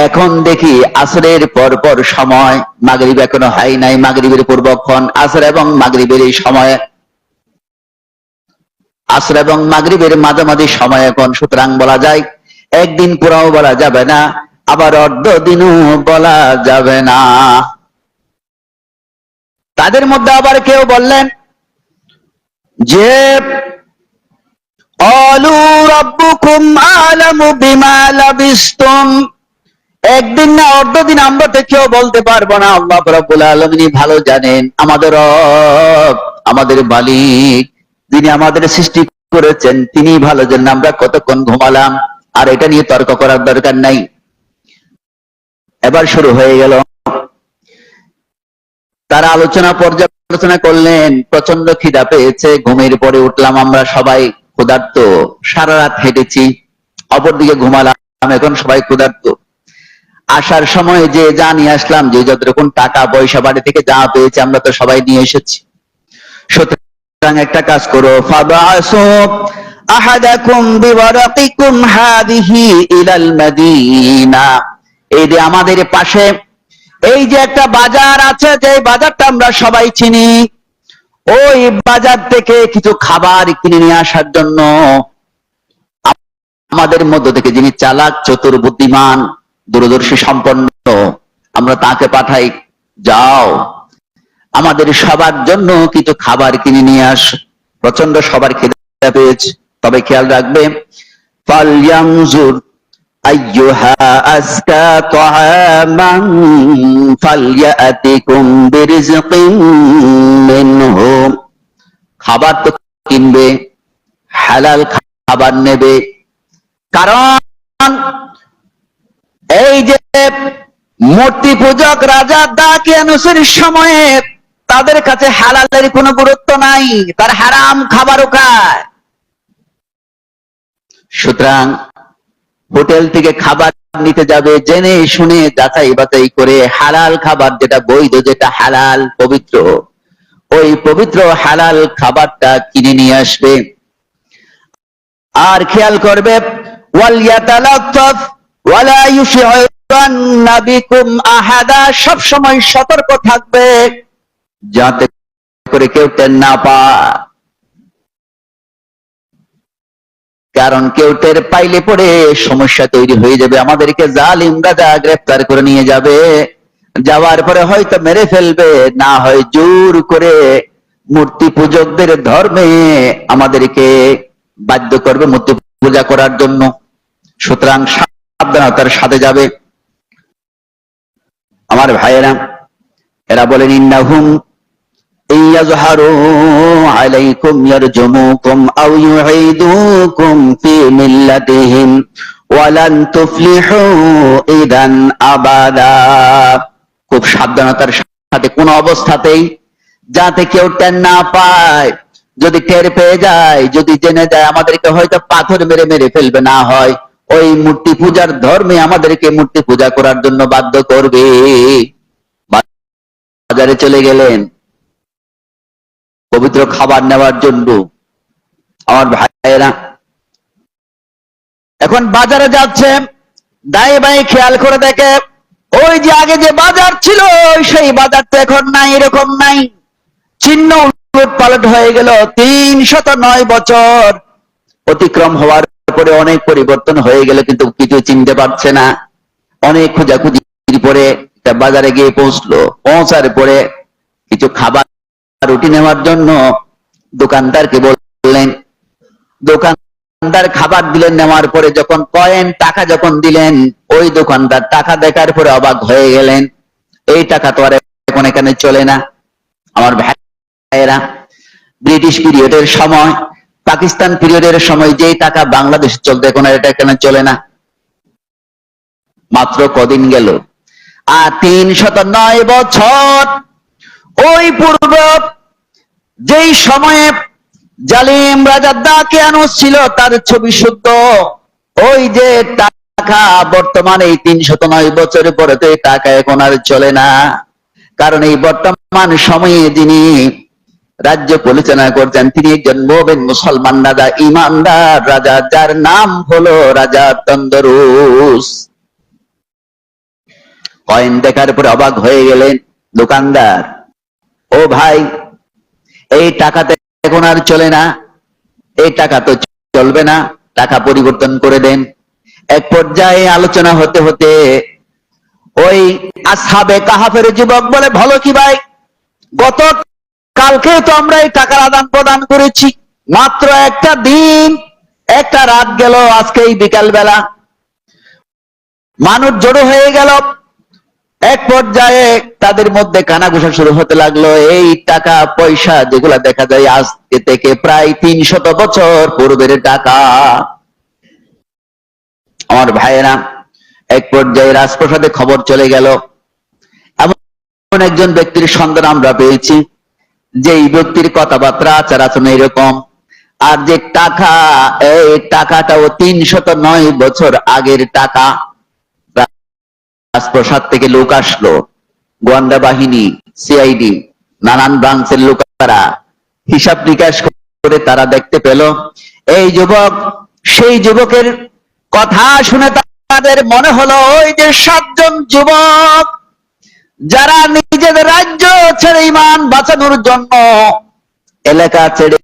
এখন দেখি আসরের পর পর সময়, মাগরিব এখনো হয় নাই, মাগরিবের পূর্বক্ষণ, আসর এবং মাগরিবের এই সময়, আসর এবং মাগরিবের মাঝামাঝি সময় এখন। সুতরাং বলা যায় একদিন পুরাও বলা যাবে না, আবার অর্ধ দিনও বলা যাবে না। তাদের মধ্যে আবার কেউ বললেন যে ক্বালু রাব্বুকুম আ'লামু বিমা লাবিসতুম, একদিন না অর্ধদিন আমরা তো কেউ বলতে পারবো না, আল্লাহ রাব্বুল আলামিন ভালো জানেন, আমাদের রব, আমাদের মালিক, যিনি আমাদের সৃষ্টি করেছেন, তিনি ভালো জানেন আমরা কতক্ষণ ঘুমালাম, আর এটা নিয়ে তর্ক করার দরকার নাই। এবার শুরু হয়ে গেল, তারা পর্যালোচনা করলেন, প্রচন্ড খিদা পেয়েছে, ঘুমের পরে উঠলাম আমরা সবাই ক্ষুধার্ত, সারা রাত হেঁটেছি, অপরদিকে ঘুমালাম, এখন সবাই ক্ষুধার্ত। আসার সময় যে যা নিয়ে আসলাম, যে যতরকম টাকা পয়সা বাড়ি থেকে যা পেয়েছে আমরা তো সবাই নিয়ে এসেছি, সুতরাং একটা কাজ করো, ফাবাসু আহাদাকুম বিওয়ারাকিকুম হাদিহি ইলাল মাদিনা, এই যে আমাদের পাশে এই যে একটা বাজার আছে, যে বাজারটা আমরা সবাই চিনি, ওই বাজার থেকে কিছু খাবার কিনে নিয়ে আসার জন্য আমাদের মধ্য থেকে যিনি চালাক, চতুর, বুদ্ধিমান, দূরদর্শী সম্পন্ন, আমরা তাকে পাঠাই, যাও আমাদের সবার জন্য কিছু খাবার কিনে নিয়ে আস। প্রচন্ড সবার খিদে পেয়েছে, তবে খেয়াল রাখবে, ফালয়ানজুর আইয়ুহা আজকা তাআমান ফালয়াতিকুম বিরিজকিন মিনহু, খাবার তো কিনবে, হালাল খাবার নেবে, কারণ এই যে মূর্তি পূজক রাজা দাকিয়ানুসের সময়ে তাদের কাছে হালালের কোনো গুরুত্ব নাই, তার হারাম খাবারও খায়। সুতরাং হোটেল থেকে খাবার নিতে যাবে, জেনে শুনে যাচাই বাছাই করে হালাল খাবার, যেটা বৈধ, যেটা হালাল পবিত্র, ওই পবিত্র হালাল খাবারটা কিনে নিয়ে আসবে। আর খেয়াল করবে, ওয়াল ইয়াতালাত্তাফ ওয়ালা ইউশি'রান্না বিকুম আহাদা, সব সময় সতর্ক থাকবে যাতে করে কেউ টের না পায়। কারণ কেউ টের পাইলে পরে সমস্যা তৈরি হয়ে যাবে, আমাদেরকে জালিম রাজা গ্রেফতার করে নিয়ে যাবে, যাওয়ার পরে হয়তো মেরে ফেলবে, না হয় জোর করে মূর্তি পূজকদের ধর্মে আমাদেরকে বাধ্য করবে মূর্তি পূজা করার জন্য। সুতরাং সাবধানতার সাথে যাবে। আমার ভাইয়েরা, এরা বলেন ইন্নাহুম ইয়াযহারু আলাইকুম ইয়ারজুমুকুম আও ইউঈদুকুম ফি মিল্লাতিহিম ওয়া লান তুফলিহু ইদান আবাদা। খুব সাবধানতার সাথে, কোন অবস্থাতেই যাতে কেউ টের না পায়, যদি টের পেয়ে যায়, যদি জেনে যায়, আমাদেরকে হয়তো পাথর মেরে মেরে ফেলবে, না হয় ওই মূর্তি পূজার ধর্মে আমাদেরকে মূর্তি পূজা করার জন্য বাধ্য করবে। বাজারে চলে গেলেন পবিত্র খাবার নেওয়ার জন্য। আমার ভাইয়েরা, এখন বাজারে যাচ্ছে, দায়ে বায়ে খেয়াল করে দেখে ওই যে আগে যে বাজার ছিল সেই বাজার তো এখন নাই, এরকম নাই, চিহ্ন উলট পালট হয়ে গেল। 309 বছর অতিক্রম হওয়ার পরে অনেক পরিবর্তন হয়ে গেল, কিন্তু কিছু চিনতে পারছে না। অনেক খোঁজাখুঁজির পরে বাজারে গিয়ে পৌঁছলো। পৌঁছার পরে কিছু খাবার রুটি নেওয়ার জন্য দোকানদারকে বললেন। দোকানদার খাবার দিলেন, নেওয়ার পরে যখন কয়েন টাকা যখন দিলেন, ওই দোকানদার টাকা দেখার পরে অবাক হয়ে গেলেন, এই টাকা তো আর এখন এখানে চলে না। আমার ভাইয়েরা, ব্রিটিশ পিরিয়ডের সময়, পাকিস্তান পিরিয়ডের সময় যেই টাকা বাংলাদেশ চলতো, এখন এটা এখানে চলে না। মাত্র কদিন গেল, আর 309 বছর ওই পূর্ব যেই সময়ে জালিম রাজা দাকিয়ানুস ছিল, তার ছবি শুদ্ধ ওই যে টাকা বর্তমানে এই 309 বছরের পরে তো এই টাকা এখন আর চলে না। কারণ এই বর্তমান সময়ে যিনি রাজ্য পরিচালনা করছেন, তিনি একজন মুমিন মুসলমান রাজা, ইমানদার রাজা, যার নাম হলো রাজা তন্দরুস। কয়েন দেখার পরে অবাক হয়ে গেলেন দোকানদার, ও ভাই, এই টাকাতে এখন আর চলে না, এই টাকা তো চলবে না, টাকা পরিবর্তন করে দেন। এক পর্যায়ে আলোচনা হতে হতে ওই আসহাবে কাহাফের যুবক বলে, ভালো কি ভাই, গত কালকে তো আমরা এই টাকার আদান প্রদান করেছি, মাত্র একটা দিন একটা রাত গেল, আজকে এই বিকাল বেলা মানুষ জড়ো হয়ে গেল। এক পর্যায়ে তাদের মধ্যে কানাঘুষা শুরু হতে লাগলো। এই টাকা পয়সা যেগুলা দেখা যায় আজকে থেকে প্রায় 300 বছর পূর্বের টাকা। আমার ভাইয়েরা, এক পর্যায়ে রাজপ্রাসাদে খবর চলে গেল, এমন একজন ব্যক্তির সন্ধান আমরা পেয়েছি, যে এই ব্যক্তির কথাবার্তা আচার আচরণ এরকম, আর যে টাকা, এই টাকাটাও 309 বছর আগের টাকা। রাজপ্রাসাদ থেকে লোক আসলো, গোয়েন্দা বাহিনী, সিআইডি, নানান ব্রাঞ্চের লোকেরা হিসাব নিকাশ করে তারা দেখতে পেল এই যুবক, সেই যুবকের কথা শুনে তাদের মনে হলো ওই যে 7 জন যুবক যারা নিজেদের রাজ্য ছেড়ে ইমান বাঁচানোর জন্য এলাকা ছেড়ে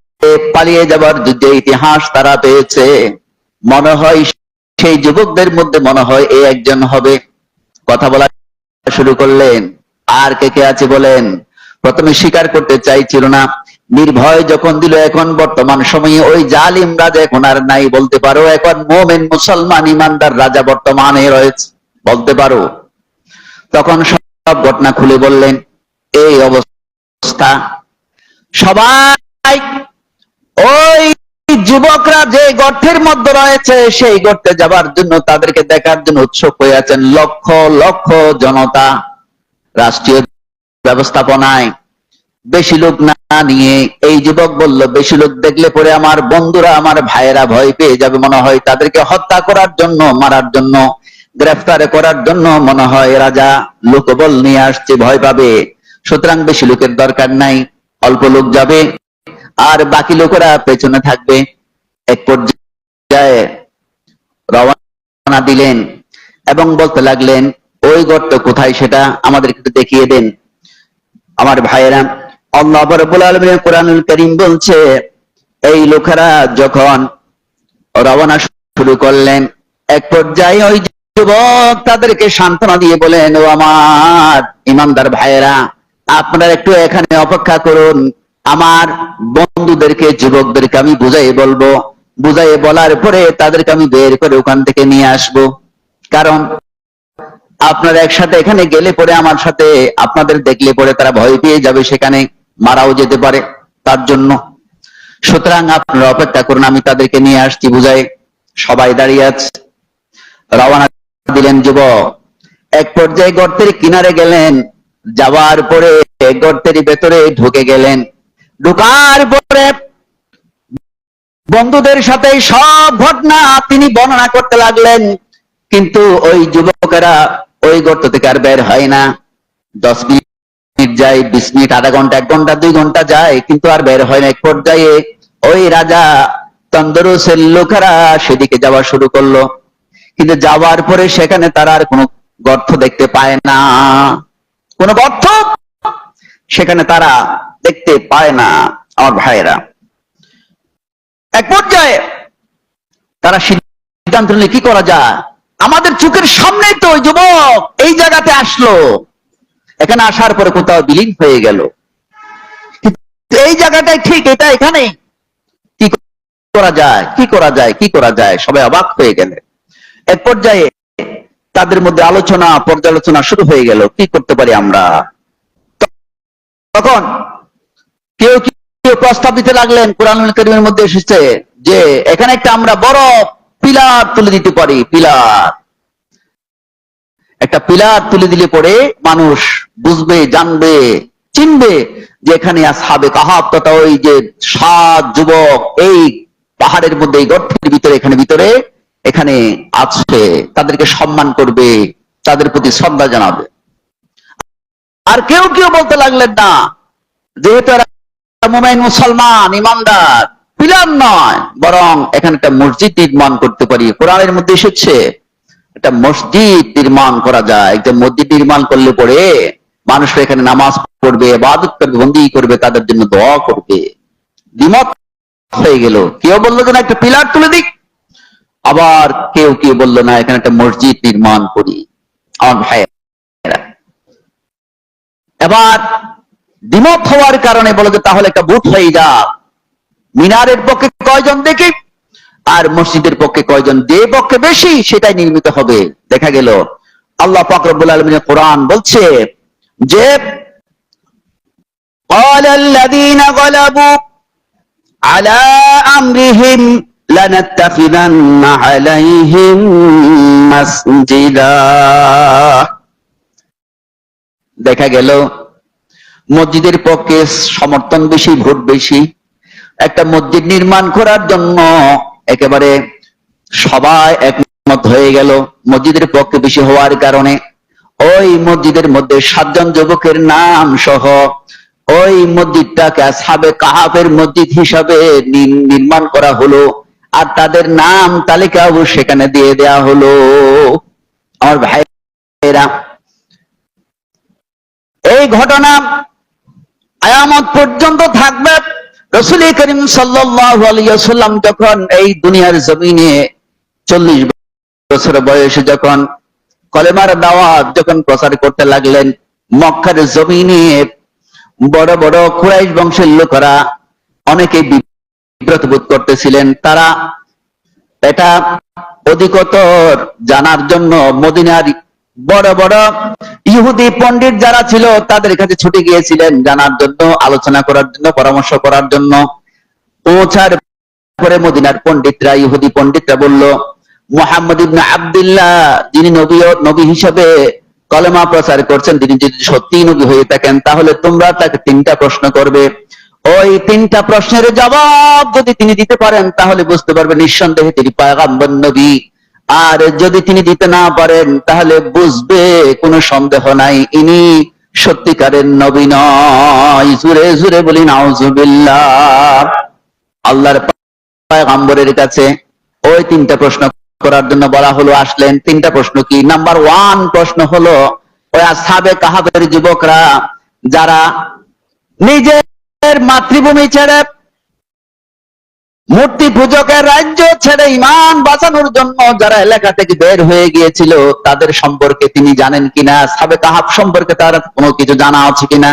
পালিয়ে যাবার যে ইতিহাস তারা পেয়েছে, মনে হয় সেই যুবকদের মধ্যে মনে হয় এই একজন হবে। কথা বলা শুরু করলেন, আর কে কে আছে বলেন। প্রথমে স্বীকার করতে চাইছিল না, নির্ভয় যখন দিল, এখন বর্তমান সময়ে ওই জালিম রাজা এখন আর নাই বলতে পারো, এখন মুমিন মুসলমান ইমানদার রাজা বর্তমানে রয়েছে বলতে পারো। তখন সব ঘটনা খুলে বললেন, এই অবস্থা। সবাই ওই যুবকরা যে গর্তের মধ্যে রয়েছে সেই গর্তে যাবার জন্য, তাদেরকে দেখার জন্য উৎসুক হয়ে আছেন লক্ষ লক্ষ জনতা। রাষ্ট্রীয় ব্যবস্থাপনায় বেশি লোক না নিয়ে এই যুবক বলল, বেশি লোক দেখলে পরে আমার বন্ধুরা, আমার ভাইয়েরা ভয় পেয়ে যাবে, মনে হয় তাদেরকে হত্যা করার জন্য, মারার জন্য, গ্রেফতার করার জন্য মনে হয় রাজা লোকবল নিয়ে আসছে, ভয় পাবে। সুতরাং বেশি লোকের দরকার নাই, অল্প লোক যাবে আর বাকি লোকেরা পেছনে থাকবে। এক পর্যায়ে রওনা দিলেন এবং বলতে লাগলেন, ওই গর্ত কোথায় সেটা আমাদের একটু দেখিয়ে দেন। আমার ভাইয়েরা, আল্লাহ রাব্বুল আলামিন কোরআনুল কারীম বলছে, এই লোকেরা যখন রওনা শুরু করলেন। এক পর্যায়ে ওই যুবক তাদেরকে সান্ত্বনা দিয়ে বলেন, ও আমার ইমানদার ভাইয়েরা, আপনারা একটু এখানে অপেক্ষা করুন, আমার বন্ধুদেরকে, যুবকদেরকে আমি বুঝাই বলবো, বুঝাই বলার পরে তাদেরকে আমি বের করে ওখান থেকে নিয়ে আসব। কারণ আপনারা একসাথে এখানে গেলে পরে আমার সাথে আপনাদের দেখলে পরে তারা ভয় পেয়ে যাবে, সেখানে মারাও যেতে পারে, তার জন্য। সুতরাং আপনারা অপেক্ষা করুন, আমি তাদেরকে নিয়ে আসছি বুঝাই। সবাই দাঁড়িয়ে আছে। রওনা দিলেন যুবক। এক পর্যায়ে গর্তের কিনারে গেলেন, যাওয়ার পরে গর্তের ভেতরে ঢুকে গেলেন। ঢুকার পরে বন্ধুদের সাথে সব ঘটনা তিনি বর্ণনা করতে লাগলেন। কিন্তু ওই যুবকেরা ওই গর্ত থেকে আর বের হয় না। 10 মিনিট যায়, 20 মিনিট, আধা ঘন্টা, 1 ঘন্টা, 2 ঘন্টা যায়, কিন্তু আর বের হয় না। এক পর্যায়ে ওই রাজা তন্দরুসের লোকেরা সেদিকে যাওয়া শুরু করলো, কিন্তু যাওয়ার পরে সেখানে তারা আর কোনো গর্ত দেখতে পায় না। কোনো গর্ত সেখানে তারা দেখতে পায় না। আমার ভাইয়েরা, এক পর্যায়ে তারা সিদ্ধান্ত নিলে কি করা যায়, আমাদের চোখের সামনেই তো ওই যুবক এই জায়গাতে আসলো, এখানে আসার পরে কোথাও বিলীন হয়ে গেল, এই জায়গাটাই ঠিক, এটা এখানে, কি করা যায়, কি করা যায়, কি করা যায়? সবাই অবাক হয়ে গেলে এক পর্যায়ে তাদের মধ্যে আলোচনা, পর্যালোচনা শুরু হয়ে গেল, কি করতে পারি আমরা। তখন কেউ কেউ প্রস্তাব দিতে লাগলেন, কুরআনুল কারীমের মধ্যে এসেছে যে এখানে একটা আমরা বড় পিলার তুলে দিতে পারি। পিলার, একটা পিলার তুলে দিলে পরে মানুষ বুঝবে, জানবে, চিনবে যে এখানে আসহাবে কাহাফ তথা ওই যে 7 যুবক এই পাহাড়ের মধ্যে, এই গর্তের ভিতরে, এখানে ভিতরে এখানে আছে, তাদেরকে সম্মান করবে, তাদের প্রতি শ্রদ্ধা জানাবে। আর কেউ কেউ বলতে লাগলেন না, যেহেতু মুমিন, মুসলমান, ইমানদার, পিলার নয়, বরং এখানে একটা মসজিদ নির্মাণ করতে পারি। কোরআনের মধ্যে এসেছে একটা মসজিদ নির্মাণ করা যায়। একটা মসজিদ নির্মাণ করলে পরে মানুষরা এখানে নামাজ পড়বে, ইবাদত করবে, বন্দী করবে, তাদের জন্য দোয়া করবে। দ্বিমত হয়ে গেল। কেউ বললো যে না, একটা পিলার তুলে দিক, আবার কেউ কেউ বললো না, এখানে একটা মসজিদ নির্মাণ করি। আমার ভাইয়েরা, এবার দ্বিমত হওয়ার কারণে বলে যে তাহলে একটা ভোট হয়ে যা, মিনারের পক্ষে কয়জন দেখি আর মসজিদের পক্ষে কয়জন, যে পক্ষে বেশি সেটাই নির্মিত হবে। দেখা গেল আল্লাহ পাক রব্বুল আলামিন কোরআন বলছে যে قال الذين غلبوا على امرهم لنتخذن عليهم مسجدا। দেখা গেল মসজিদের পক্ষে সমর্থন বেশি, ভোট বেশি। একটা মসজিদ নির্মাণ করার জন্য একেবারে সবাই একমত হয়ে গেল। মসজিদের পক্ষে বেশি হওয়ার কারণে ওই মসজিদের মধ্যে 7 জন যুবকের নাম সহ ওই মসজিদটাকে আসহাবে কাহাফের মসজিদ হিসাবে নির্মাণ করা হলো, আর তাদের নাম তালিকাও সেখানে দিয়ে দেয়া হলো। আমার ভাইয়েরা, এই ঘটনা কিয়ামত পর্যন্ত থাকবে। রাসূল করিম সাল্লাল্লাহু আলাইহি ওয়াসাল্লাম যখন এই দুনিয়ার জমিনে 40 বছর বয়সে যখন কলেমার দাওয়াত যখন প্রচার করতে লাগলেন, মক্কার জমিনে বড় বড় কুরাইশ বংশের লোকেরা অনেকে বিব্রত বোধ করতেছিলেন। তারা এটা অধিকতর জানার জন্য মদিনার বড় বড় ইহুদি পণ্ডিত যারা ছিল তাদের কাছে ছুটে গিয়েছিলেন, জানার জন্য, আলোচনা করার জন্য, পরামর্শ করার জন্য। পৌঁছার পরে মদিনার পণ্ডিতরা, ইহুদি পণ্ডিতরা বলল, মুহাম্মদ ইবনে আব্দুল্লাহ যিনি নবী হিসেবে কলেমা প্রচার করছেন, তিনি যদি সত্যি নবী হয়ে থাকেন তাহলে তোমরা তাকে 3টা প্রশ্ন করবে। ওই 3টা প্রশ্নের জবাব যদি তিনি দিতে পারেন তাহলে বুঝতে পারবে নিঃসন্দেহে তিনি পয়গম্বর নবী। আর যদি তিনি দিতে না পারেন তাহলে বুঝবে কোনো সন্দেহ নাই ইনি সত্যিকারের নবী নয়। জুরে জুরে বলি নাউজুবিল্লাহ। আল্লাহর পয়গম্বরের কাছে ওই 3টা প্রশ্ন করার জন্য বলা হলো। আসলেন। 3টা প্রশ্ন কি? নাম্বার 1 প্রশ্ন হলো, ওই আসহাবে কাহাফের যুবকরা যারা নিজের মাতৃভূমি ছেড়ে মূর্তি পূজকের রাজ্য ছেড়ে ঈমান বাঁচানোর জন্য যারা এলাকা থেকে বের হয়ে গিয়েছিল তাদের সম্পর্কে তিনি জানেন কিনা, আসহাবে কাহাফ সম্পর্কে তার কোনো কিছু জানা আছে কিনা।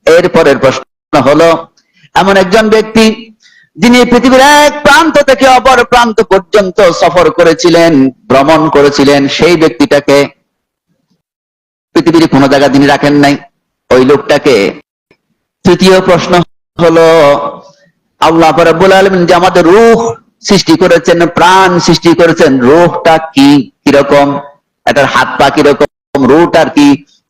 এরপরের প্রশ্ন হলো, এমন একজন ব্যক্তি যিনি পৃথিবীর এক প্রান্ত থেকে অপর প্রান্ত পর্যন্ত সফর করেছিলেন, ভ্রমণ করেছিলেন, সেই ব্যক্তিটাকে পৃথিবীর কোনো জায়গা তিনি রাখেন নাই, ওই লোকটাকে। তৃতীয় প্রশ্ন হলো, আল্লাহ রাব্বুল আলামিন যে আমাদের রূহ সৃষ্টি করেছেন, প্রাণ সৃষ্টি করেছেন, রূহটা কি, কিরকম, এটার হাত পা কিরকম, রূহটার কি,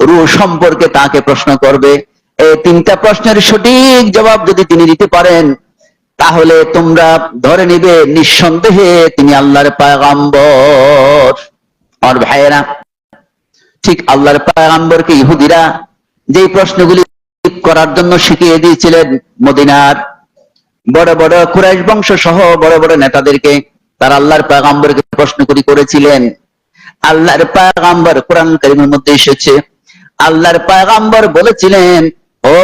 রূহ সম্পর্কে তাকে প্রশ্ন করবে। এই তিনটা প্রশ্নের সঠিক জবাব যদি তিনি দিতে পারেন তাহলে তোমরা ধরে নিবে নিঃসন্দেহে তিনি আল্লাহর পয়গম্বর। আর ভাইয়েরা, ঠিক আল্লাহর পয়গম্বরকে ইহুদিরা যে প্রশ্নগুলি করার জন্য শিখিয়ে দিয়েছিলেন মদিনার বড় বড় কুরাইশ বংশ সহ বড় বড় নেতাদেরকে, তারা আল্লাহর পয়গম্বরকে প্রশ্ন করেছিলেন। আল্লাহর পয়গম্বর, কোরআন কারীমের মধ্যে এসেছে, আল্লাহর পয়গম্বর বলেছিলেন, ও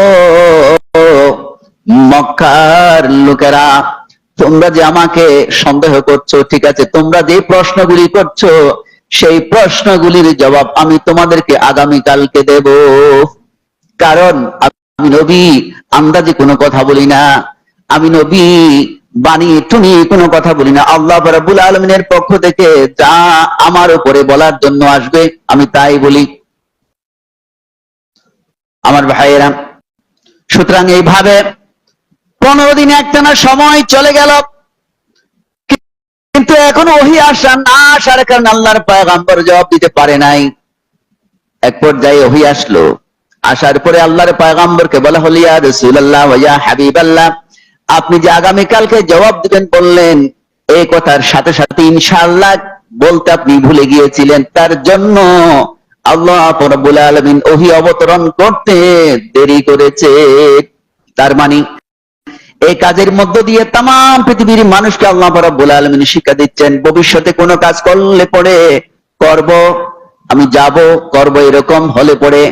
মক্কার লোকেরা, তোমরা যে আমাকে সন্দেহ করছো, ঠিক আছে, তোমরা যে প্রশ্নগুলি করছো সেই প্রশ্নগুলির জবাব আমি তোমাদেরকে আগামীকালকে দেব। কারণ আমি নবী আন্দাজে কোনো কথা বলি না, আমি নবী বানিয়ে টুনি কোনো কথা বলি না। আল্লাহ রাব্বুল আলামিনের পক্ষ থেকে যা আমার উপরে বলার জন্য আসবে আমি তাই বলি। আমার ভাইয়েরা, সুতরাং এইভাবে 15 দিন একটানা সময় চলে গেল, কিন্তু এখন ওহী আসা না আসার কারণে আল্লাহর পয়গম্বর জবাব দিতে পারে নাই। এক পর্যায়ে ওহী আসলো, আসার পরে আল্লাহর পয়গম্বরকে বলা হলো, ইয়া রাসূলুল্লাহ ওয়া ইয়া হাবিবাল্লাহ, আপনি যে আগামীকালকে জবাব দিবেন বললেন, এই কথার সাথে সাথে ইনশাআল্লাহ বলতে আপনি ভুলে গিয়েছিলেন, তার জন্য আল্লাহ রাব্বুল আলামিন ওহী অবতরণ করতে দেরি করেছে। তার মানে এই কাজের মধ্য দিয়ে তাম পৃথিবীর মানুষকে আল্লাহ রাব্বুল আলামিন শিক্ষা দিচ্ছেন, ভবিষ্যতে কোনো কাজ করলে পরে করব, আমি যাব করব, এরকম হলে পরে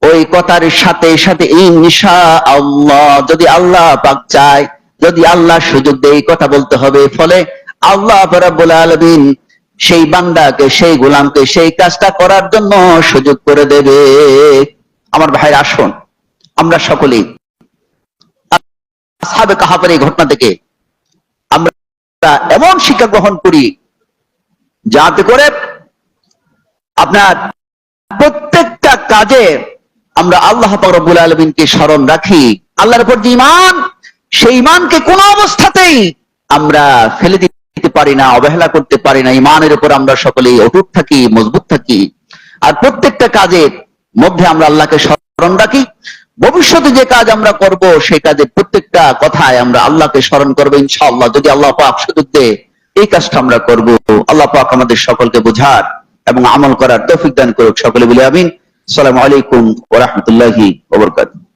ওই কথার সাথে সাথে ইনশাআল্লাহ, যদি আল্লাহ পাক চায়, যদি আল্লাহ সুযোগ দেয়, কথা বলতে হবে। ফলে আল্লাহ রাব্বুল আলামিন সেই বান্দাকে, সেই গোলামকে সেই কাজটা করার জন্য সুযোগ করে দেবে। আমার ভাইরা, আসুন আমরা সকলেই আসহাবে কাহাফের এই ঘটনা থেকে আমরা এমন শিক্ষা গ্রহণ করি যাতে করে আপনার প্রত্যেকটা কাজে আমরা আল্লাহ পাক রব্বুল আলামিনকে স্মরণ রাখি। আল্লাহর উপর যে ঈমান, সেই ঈমানকে কোন অবস্থাতেই আমরা ফেলে দিতে পারি না, অবহেলা করতে পারি না। ঈমানের উপর আমরা সকলেই অটুট থাকি, মজবুত থাকি, আর প্রত্যেকটা কাজের মধ্যে আমরা আল্লাহকে স্মরণ রাখি। ভবিষ্যতে যে কাজ আমরা করব সেই কাজের প্রত্যেকটা কথায় আমরা আল্লাহকে স্মরণ করবো ইনশাআল্লাহ, যদি আল্লাহ পাক সুযোগ দেয় এই কাজটা আমরা করব। আল্লাহ পাক আমাদের সকলকে বোঝার এবং আমল করার তৌফিক দান করুক। সকলে বলে আমিন। আসসালামু আলাইকুম ওয়া রাহমাতুল্লাহি ওয়া বারাকাতুহু।